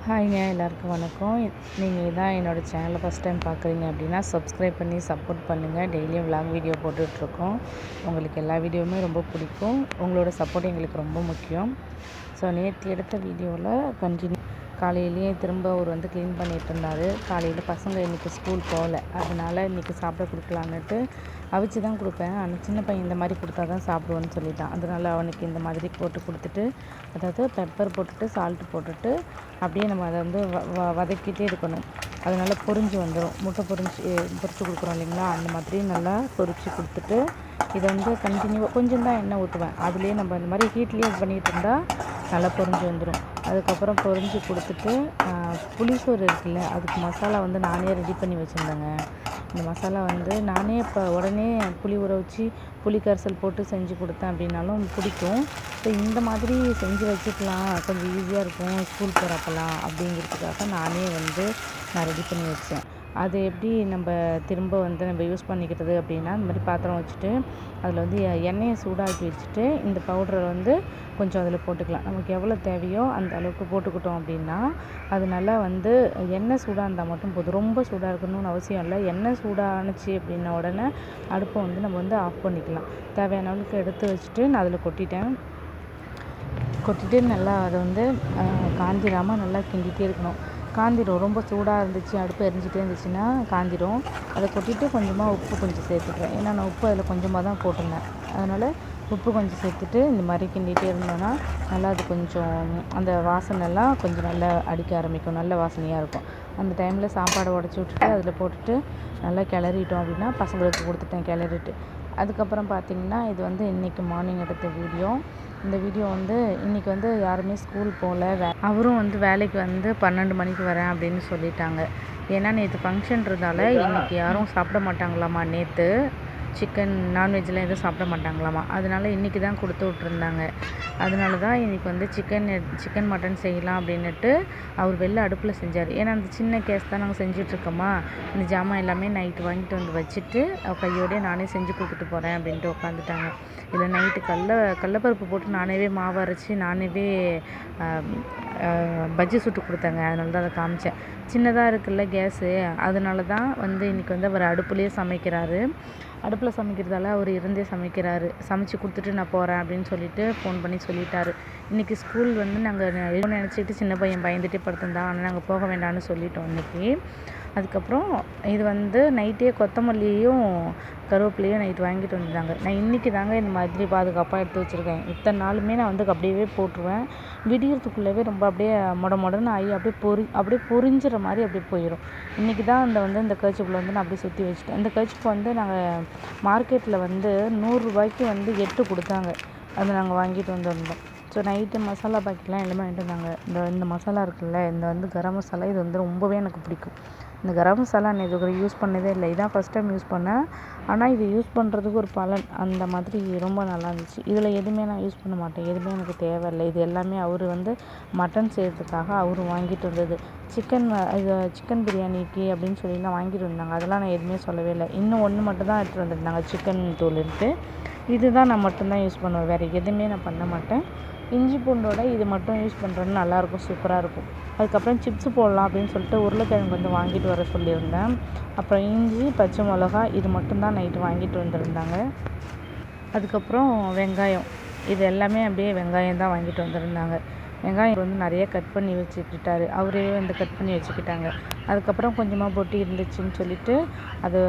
ஹாய்ங்க, எல்லாருக்கும் வணக்கம். நீங்கள் இதான் என்னோடய சேனலை ஃபஸ்ட் டைம் பார்க்குறீங்க அப்படின்னா சப்ஸ்கிரைப் பண்ணி சப்போர்ட் பண்ணுங்கள். டெய்லியும் விலாக் வீடியோ போட்டுட்ருக்கோம். உங்களுக்கு எல்லா வீடியோவுமே ரொம்ப பிடிக்கும். உங்களோட சப்போர்ட் எங்களுக்கு ரொம்ப முக்கியம். ஸோ நேற்று எடுத்த வீடியோவில் கண்டினியூ காலையிலேயே திரும்ப அவர் வந்து க்ளீன் பண்ணிகிட்டு இருந்தார். காலையில் பசங்க இன்றைக்கி ஸ்கூல் போகல, அதனால் இன்றைக்கி சாப்பிட கொடுக்கலான்னுட்டு அவிச்சு தான் கொடுப்பேன். ஆனால் சின்ன பையன் இந்த மாதிரி கொடுத்தா தான் சாப்பிடுவேன்னு சொல்லிட்டான். அதனால் அவனுக்கு இந்த மாதிரி போட்டு கொடுத்துட்டு, அதாவது பெப்பர் போட்டுட்டு சால்ட்டு போட்டுட்டு அப்படியே நம்ம அதை வந்து வதக்கிட்டே இருக்கணும். அதனால் பொரிஞ்சு வந்துடும். முட்டை பொரிச்சு கொடுக்குறோம் இல்லைங்களா, அந்த மாதிரி நல்லா பொரித்து கொடுத்துட்டு இதை வந்து கண்டினியூவாக கொஞ்சம் தான் எண்ணெய் ஊற்றுவேன். அதுலேயே நம்ம இந்த மாதிரி ஹீட்லேயே இது பண்ணிகிட்டு இருந்தால் நல்லா பொரிஞ்சு வந்துடும். அதுக்கப்புறம் பொரிஞ்சு கொடுத்துட்டு புளிசோறு இருக்குல்ல, அதுக்கு மசாலா வந்து நானே ரெடி பண்ணி வச்சுருந்தேங்க. இந்த மசாலா வந்து நானே இப்போ உடனே புளி ஊற வச்சு புளி கரைசல் போட்டு செஞ்சு கொடுத்தேன் அப்படின்னாலும் பிடிக்கும். ஸோ இந்த மாதிரி செஞ்சு வச்சுக்கலாம், கொஞ்சம் ஈஸியாக இருக்கும் ஸ்கூல் போகிறப்பெல்லாம் அப்படிங்கிறதுக்காக நானே வந்து நான் ரெடி பண்ணி வச்சேன். அது எப்படி நம்ம திரும்ப வந்து நம்ம யூஸ் பண்ணிக்கிறது அப்படின்னா, இந்த மாதிரி பாத்திரம் வச்சுட்டு அதில் வந்து எண்ணெயை சூடாக்கி வச்சுட்டு இந்த பவுடரை வந்து கொஞ்சம் அதில் போட்டுக்கலாம். நமக்கு எவ்வளோ தேவையோ அந்த அளவுக்கு போட்டுக்கிட்டோம் அப்படின்னா அது நல்லா வந்து எண்ணெய் சூடாக இருந்தால் மட்டும் போதும். ரொம்ப சூடாக இருக்கணும்னு அவசியம் இல்லை. எண்ணெய் சூடானுச்சு அப்படின்ன உடனே அடுப்பை வந்து நம்ம வந்து ஆஃப் பண்ணிக்கலாம். தேவையான அளவுக்கு எடுத்து வச்சுட்டு நான் அதில் கொட்டிட்டு நல்லா அதை வந்து காந்திராமல் நல்லா கிண்டிகிட்டே இருக்கணும். காந்திரும். ரொம்ப சூடாக இருந்துச்சு, அடுப்பு எரிஞ்சிட்டே இருந்துச்சுன்னா காந்திரும். அதை கொட்டிட்டு கொஞ்சமாக உப்பு கொஞ்சம் சேர்த்துக்கிறேன். ஏன்னா நான் உப்பு அதில் கொஞ்சமாக தான் போட்டிருந்தேன். அதனால் உப்பு கொஞ்சம் சேர்த்துட்டு இந்த மாதிரி கிண்டிகிட்டே இருந்தோன்னா நல்லா அது கொஞ்சம் அந்த வாசனைலாம் கொஞ்சம் நல்லா அடிக்க ஆரம்பிக்கும், நல்ல வாசனையாக இருக்கும். அந்த டைமில் சாப்பாடை உடச்சி விட்டுட்டு அதில் போட்டுட்டு நல்லா கிளறிட்டோம் அப்படின்னா பசங்களுக்கு கொடுத்துட்டேன் கிளறிட்டு. அதுக்கப்புறம் பார்த்திங்கன்னா இது வந்து இன்றைக்கி மார்னிங் எடுத்த வீடியோ. இந்த வீடியோ வந்து இன்றைக்கி வந்து யாருமே ஸ்கூல் போகல. அவரும் வந்து வேலைக்கு வந்து 12 மணிக்கு வரேன் அப்படின்னு சொல்லிட்டாங்க. ஏன்னா நேற்று ஃபங்க்ஷன்றதால இன்றைக்கி யாரும் சாப்பிட மாட்டாங்களாம்மா. நேற்று சிக்கன் நான்வெஜ்லாம் எதுவும் சாப்பிட மாட்டாங்களாம்மா. அதனால இன்றைக்கி தான் கொடுத்து விட்ருந்தாங்க. அதனால தான் இன்றைக்கி வந்து சிக்கன் மட்டன் செய்யலாம் அப்படின்னுட்டு அவர் வெளில அடுப்பில் செஞ்சார். ஏன்னா அந்த சின்ன கேஸ் தான் நாங்கள் செஞ்சிட்ருக்கோமா. இந்த ஜாமான் எல்லாமே நைட்டு வாங்கிட்டு வந்து வச்சுட்டு கையோடய நானே செஞ்சு கொடுத்துட்டு போகிறேன் அப்படின்ட்டு உட்காந்துட்டாங்க. இதில் நைட்டு கடலப்பருப்பு போட்டு நானே மாவு அரைச்சி நானே பஜ்ஜி சுட்டு கொடுத்தேங்க. அதனால தான் அதை காமிச்சேன். சின்னதாக இருக்குல்ல கேஸு, அதனால தான் வந்து இன்றைக்கி வந்து அவர் அடுப்புலேயே சமைக்கிறாரு. அடுப்பில் சமைக்கிறதால அவர் இருந்தே சமைக்கிறாரு. சமைச்சு கொடுத்துட்டு நான் போகிறேன் அப்படின்னு சொல்லிட்டு ஃபோன் பண்ணி சொல்லிட்டாரு. இன்றைக்கி ஸ்கூல் வந்து நாங்கள் நினச்சிக்கிட்டு சின்ன பையன் பயந்துகிட்டே படுத்திருந்தான். ஆனால் நாங்கள் போக வேண்டாம்னு சொல்லிட்டோம் இன்றைக்கி. அதுக்கப்புறம் இது வந்து நைட்டே கொத்தமல்லியும் கருவேப்பிலையும் நைட்டு வாங்கிட்டு வந்துட்டாங்க. நான் இன்றைக்கி தாங்க இந்த மாதிரி பாதுகாப்பாக எடுத்து வச்சுருக்கேன். இத்தனை நாளுமே நான் வந்து அப்படியே போட்டுருவேன். விடியறதுக்குள்ளவே ரொம்ப அப்படியே மொடன்னு ஆகி அப்படியே பொரிஞ்சிற மாதிரி அப்படியே போயிடும். இன்றைக்கி தான் இந்த கர்ச்சிப்பில் வந்து நான் அப்படியே சுற்றி வச்சுட்டேன். இந்த கர்ச்சிப் வந்து நாங்கள் மார்க்கெட்டில் வந்து 100 ரூபாய்க்கு வந்து 8 கொடுத்தாங்க. அதை நாங்கள் வாங்கிட்டு வந்திருந்தோம். ஸோ நைட்டு மசாலா பாக்கெட்லாம் எல்லாமே வாங்கிட்டு வந்தாங்க. இந்த மசாலா இருக்குல்ல, இந்த வந்து கரம் மசாலா, இது வந்து ரொம்பவே எனக்கு பிடிக்கும். இந்த கரம் மசாலா நான் இது யூஸ் பண்ணதே இல்லை. இதான் ஃபஸ்ட் டைம் யூஸ் பண்ணேன். ஆனால் இது யூஸ் பண்ணுறதுக்கு ஒரு பலன் அந்த மாதிரி ரொம்ப நல்லா இருந்துச்சு. இதில் எதுவுமே நான் யூஸ் பண்ண மாட்டேன். எதுவுமே எனக்கு தேவையில்லை. இது எல்லாமே அவர் வந்து மட்டன் செய்கிறதுக்காக அவர் வாங்கிட்டு வந்தது. சிக்கன் பிரியாணிக்கு அப்படின்னு சொல்லிலாம் வாங்கிட்டு வந்தாங்க. அதெல்லாம் நான் எதுவுமே சொல்லவே இல்லை. இன்னும் ஒன்று மட்டும் தான் எடுத்துகிட்டு வந்துருந்தாங்க, சிக்கன் தூளுன்ட்டு. இதுதான் நான் மட்டும்தான் யூஸ் பண்ணுவேன். வேறு எதுவுமே நான் பண்ண மாட்டேன். இஞ்சி பூண்டோட இது மட்டும் யூஸ் பண்ணுறது நல்லாயிருக்கும், சூப்பராக இருக்கும். அதுக்கப்புறம் சிப்ஸு போடலாம் அப்படின்னு சொல்லிட்டு உருளைக்கிழங்கு வந்து வாங்கிட்டு வர சொல்லியிருந்தேன். அப்புறம் இஞ்சி, பச்சை மிளகா இது மட்டும்தான் நைட்டு வாங்கிட்டு வந்திருந்தாங்க. அதுக்கப்புறம் வெங்காயம், இது எல்லாமே அப்படியே வெங்காயம் தான் வாங்கிட்டு வந்திருந்தாங்க. வெங்காயம் வந்து நிறைய கட் பண்ணி வச்சுக்கிட்டாரு. அவரே வந்து கட் பண்ணி வச்சுக்கிட்டாங்க. அதுக்கப்புறம் கொஞ்சமாக பொட்டி இருந்துச்சுன்னு சொல்லிவிட்டு அதை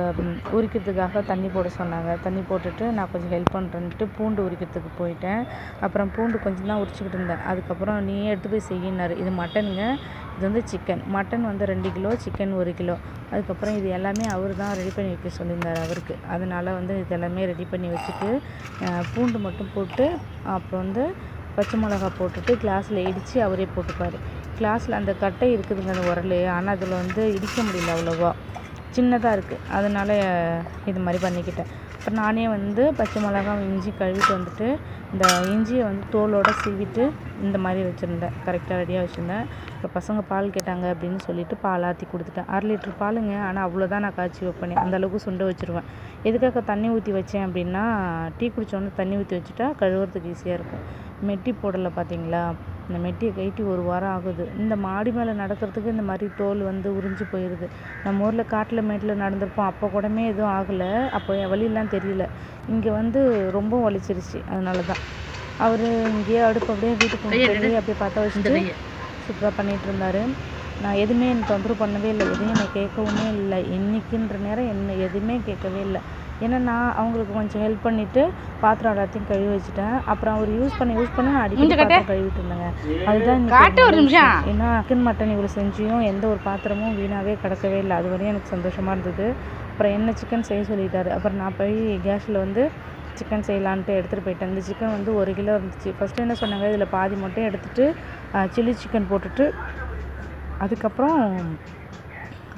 உரிக்கிறதுக்காக தண்ணி போட சொன்னாங்க. தண்ணி போட்டுட்டு நான் கொஞ்சம் ஹெல்ப் பண்ணுறேன்ட்டு பூண்டு உரிக்கிறதுக்கு போயிட்டேன். அப்புறம் பூண்டு கொஞ்சம் தான் உரிச்சிக்கிட்டு இருந்தேன். அதுக்கப்புறம் நீயே எடுத்து போய் செய்யினார். இது மட்டனுங்க, இது வந்து சிக்கன். மட்டன் வந்து 2 கிலோ, சிக்கன் 1 கிலோ. அதுக்கப்புறம் இது எல்லாமே அவர் தான் ரெடி பண்ணி வைக்க சொல்லியிருந்தார் அவருக்கு. அதனால் வந்து இது எல்லாமே ரெடி பண்ணி வச்சுட்டு பூண்டு மட்டும் போட்டு அப்புறம் வந்து பச்சை மிளகா போட்டுட்டு கிளாஸில் இடித்து அவரே போட்டுப்பார். கிளாஸில் அந்த கட்டை இருக்குதுங்க அந்த உரல், ஆனால் அதில் வந்து இடிக்க முடியல, அவ்வளோவா சின்னதாக இருக்குது. அதனால் இது மாதிரி பண்ணிக்கிட்டேன். அப்புறம் நானே வந்து பச்சை மிளகா இஞ்சி கழுவிட்டு வந்துட்டு இந்த இஞ்சியை வந்து தோலோடு சீவிட்டு இந்த மாதிரி வச்சுருந்தேன். கரெக்டாக ரெடியாக வச்சுருந்தேன். இப்போ பசங்க பால் கேட்டாங்க அப்படின்னு சொல்லிட்டு பால் ஆற்றி கொடுத்துட்டேன். 1/2 லிட்ரு பாலுங்க. ஆனால் அவ்வளோதான் நான் காய்ச்சி வைப்பேன். அந்தளவுக்கு சுண்ட வச்சுருவேன். எதுக்காக தண்ணி ஊற்றி வச்சேன் அப்படின்னா, டீ குடித்தோன்னே தண்ணி ஊற்றி வச்சுட்டா கழுவுறதுக்கு ஈஸியாக இருக்கும். மெட்டி போடலை பார்த்தீங்களா, இந்த மெட்டியை கட்டி 1 வாரம் ஆகுது. இந்த மாடி மேலே நடக்கிறதுக்கு இந்த மாதிரி தோல் வந்து உறிஞ்சி போயிடுது. நம்ம ஊரில் காட்டில் மேட்டில் நடந்திருப்போம், அப்போ கூடமே எதுவும் ஆகலை, அப்போ வலியெல்லாம் தெரியல. இங்கே வந்து ரொம்ப வலிச்சிருச்சு. அதனால தான் அவர் இங்கேயே அடுப்பு அப்படியே வீட்டுக்கு வெளியே அப்படியே பார்த்தா வச்சுட்டு சூப்பராக பண்ணிகிட்டு இருந்தார். நான் எதுவுமே எனக்கு தொந்தரவு பண்ணவே இல்லை, எதையும் என்னை கேட்கவுமே இல்லை. இன்றைக்கின்ற நேரம் என்ன எதுவுமே கேட்கவே இல்லை. ஏன்னா நான் அவங்களுக்கு கொஞ்சம் ஹெல்ப் பண்ணிவிட்டு பாத்திரம் எல்லாத்தையும் கழுவி வச்சுட்டேன். அப்புறம் அவர் யூஸ் பண்ண நான் அடிக்கடி பாத்திரம் கழுவிட்டு இருந்தேங்க. அதுதான் ஏன்னா சிக்கன் மட்டன் இவ்வளோ செஞ்சியும் எந்த ஒரு பாத்திரமும் வீணாகவே கிடக்கவே இல்லை. அது வரையும் எனக்கு சந்தோஷமாக இருந்தது. அப்புறம் என்ன சிக்கன் செய்ய சொல்லிட்டாரு. அப்புறம் நான் போய் கேஸில் வந்து சிக்கன் செய்யலான்ட்டு எடுத்துகிட்டு போயிட்டேன். இந்த சிக்கன் வந்து 1 கிலோ இருந்துச்சு. ஃபஸ்ட்டு என்ன சொன்னாங்க, இதில் பாதி மட்டும் எடுத்துகிட்டு சில்லி சிக்கன் போட்டுட்டு அதுக்கப்புறம்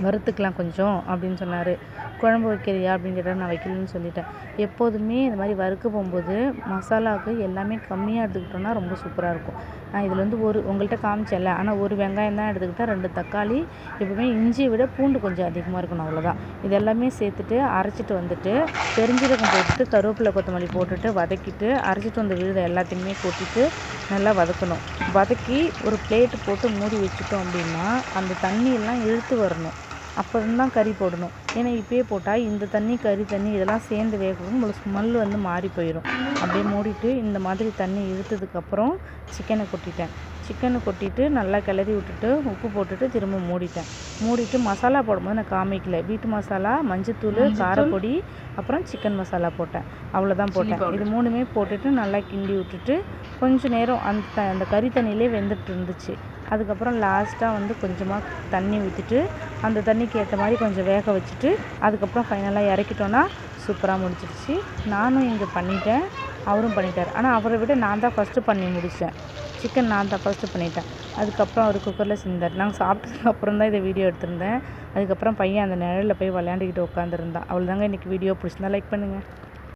வறுத்துக்கலாம் கொஞ்சம் அப்படின்னு சொன்னார். குழம்பு வைக்கிறியா அப்படின்னு கேட்டால் நான் வைக்கலன்னு சொல்லிட்டேன். எப்போதுமே இந்த மாதிரி வறுக்க போகும்போது மசாலாவுக்கு எல்லாமே கம்மியாக எடுத்துக்கிட்டோன்னா ரொம்ப சூப்பராக இருக்கும். நான் இதில் வந்து உங்கள்கிட்ட காமிச்சேன்ல, ஆனால் 1 வெங்காயம் தான் எடுத்துக்கிட்டேன், 2 தக்காளி, எப்பவுமே இஞ்சியை விட பூண்டு கொஞ்சம் அதிகமாக இருக்கணும், அவ்வளோதான். இது எல்லாமே சேர்த்துட்டு அரைச்சிட்டு வந்துட்டு பெருஞ்சீரகம் போட்டுட்டு கருவேப்பிலை கொத்தமல்லி போட்டுட்டு வதக்கிட்டு அரைச்சிட்டு வந்து விழுத எல்லாத்தையுமே கொட்டிட்டு நல்லா வதக்கணும். வதக்கி ஒரு பிளேட்டு போட்டு மூடி வச்சுட்டோம் அப்படின்னா அந்த தண்ணியெல்லாம் இழுத்து வரணும். அப்புறம் தான் கறி போடணும். ஏன்னா இப்பயே போட்டால் இந்த தண்ணி கறி தண்ணி இதெல்லாம் சேர்ந்து வேகணும், உங்களுக்கு ஸ்மெல் வந்து மாறி போயிடும். அப்படியே மூடிட்டு இந்த மாதிரி தண்ணி இழுத்ததுக்கப்புறம் சிக்கனை கொட்டிட்டு நல்லா கிளறி விட்டுட்டு உப்பு போட்டுட்டு திரும்ப மூடிட்டு மசாலா போடும்போது நான் காமிக்கல. வீட்டு மசாலா, மஞ்சத்தூள், காரப்பொடி, அப்புறம் சிக்கன் மசாலா போட்டேன். அவ்வளோதான் போட்டேன். இது 3மே போட்டுட்டு நல்லா கிண்டி விட்டுட்டு கொஞ்சம் நேரம் அந்த கறி தண்ணியிலே வெந்துட்டு இருந்துச்சு. அதுக்கப்புறம் லாஸ்ட்டாக வந்து கொஞ்சமாக தண்ணி ஊற்றிட்டு அந்த தண்ணிக்கு ஏற்ற மாதிரி கொஞ்சம் வேக வச்சுட்டு அதுக்கப்புறம் ஃபைனலாக இறக்கிட்டோன்னா சூப்பராக முடிச்சிடுச்சு. நானும் இங்கே பண்ணிட்டேன், அவரும் பண்ணிட்டார். ஆனால் அவரை விட நான் தான் ஃபஸ்ட்டு பண்ணி முடித்தேன். சிக்கன் நான் தான் ஃபஸ்ட்டு பண்ணிட்டேன். அதுக்கப்புறம் அவர் குக்கரில் செஞ்சார். நாங்கள் சாப்பிட்டதுக்கு அப்புறம் தான் இதை வீடியோ எடுத்திருந்தேன். அதுக்கப்புறம் பையன் அந்த நிழலில் போய் விளையாண்டுக்கிட்டு உட்காந்துருந்தான். அவ்வளோதாங்க இன்றைக்கி வீடியோ. பிடிச்சிருந்தா லைக் பண்ணுங்கள்.